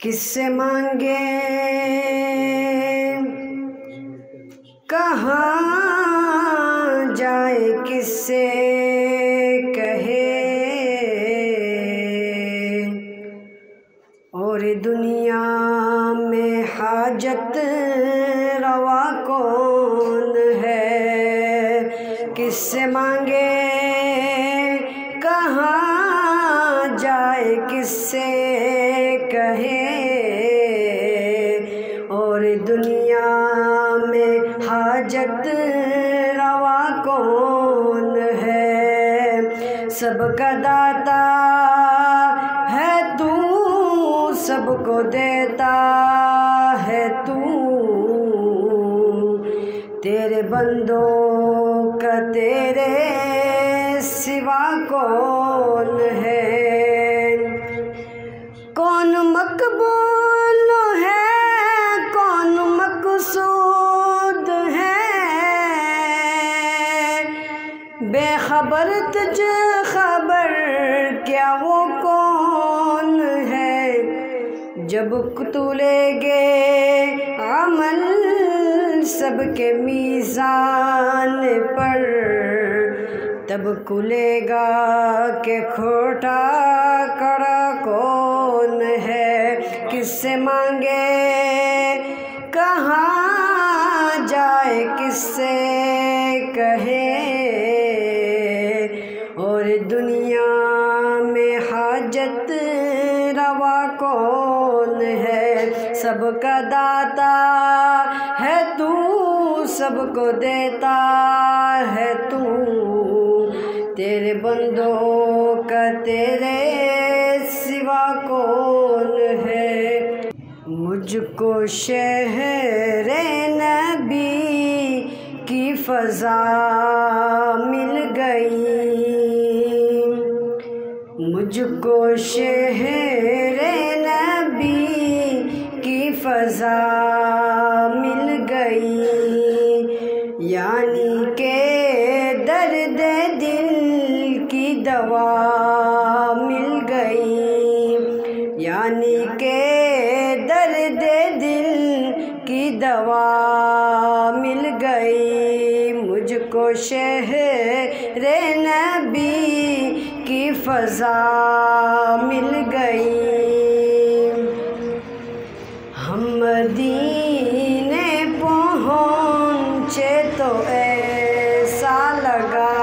किससे मांगे कहाँ जाए, किससे कहे और दुनिया में हाजत रवा कौन है। किससे मांगे कहाँ जाए, किससे कहे और दुनिया में हाजत रवा कौन है। सबका दाता है तू, सबको देता है तू, तेरे बंदों का तेरे सिवा कौन है। कौन मकबूल है, कौन मकसूद है, बेखबर तुझ खबर क्या वो कौन है। जब तुलेगे अमल सबके मीज़ान पर, तब खुलेगा के खोटा कड़ा कौन है। किससे मांगे कहाँ जाए, किससे कहे और दुनिया में हाजत रवा कौन है। सबका दाता है तू, सबको देता है तू, तेरे बंदों का तेरे सिवा कौन है। मुझको शहरे नबी की फ़ज़ा मिल गई, मुझको शहरे नबी की फ़ज़ा मिल गई। यानी के दर्द दिल की दवा मिल गई, यानी के दर्द दिल की दवा मिल गई। मुझको शहरे नबी की फ़ज़ा मिल गई। हम मदीने पहुँचे तो ऐसा लगा,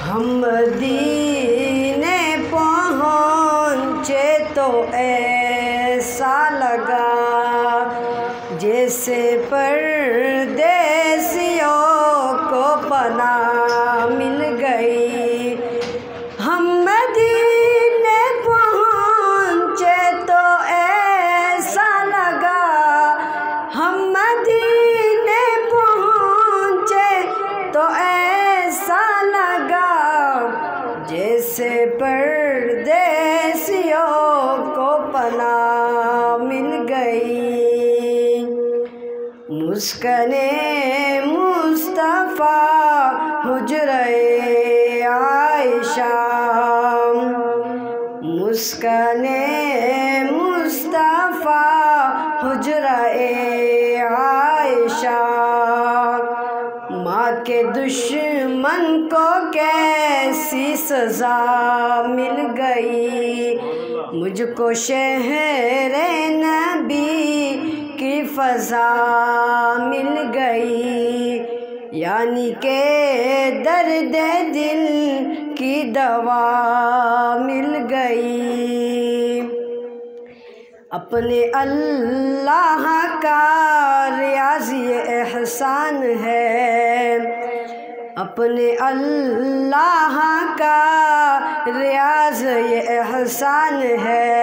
हम मदीने पहुँचे तो ऐसा लगा, जैसे परदेसियों को पनाह मिल गई। हम मदीने पहुँचे तो ऐसा लगा, हम मदीने पहुँचे तो ऐसा लगा, जैसे परदेसियों को पनाह मिल गई। मुस्काने मुस्तफ़ा हुजरे आयशा, मुस्काने मुस्तफ़ा हुजरे आयशा। माँ के दुश्मन को कैसी सज़ा मिल गई। मुझको शहरे नबी की फ़ज़ा मिल गई, यानी के दर्द दिल की दवा मिल गई। अपने अल्लाह का रियाज़ ये एहसान है, अपने अल्लाह का रियाज़ ये एहसान है।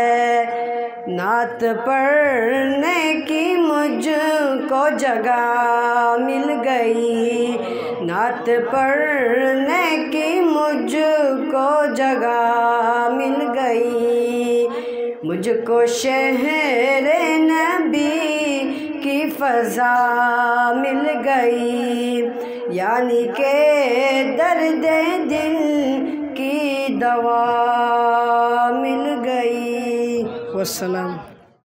नात पढ़ने की मुझको जगह मिल गई, नात पढ़ने की मुझको जगह मिल गई। मुझको शहरे नबी की फ़ज़ा मिल गई, यानी के दर्द दिल की दवा मिल गई। वस्सलाम।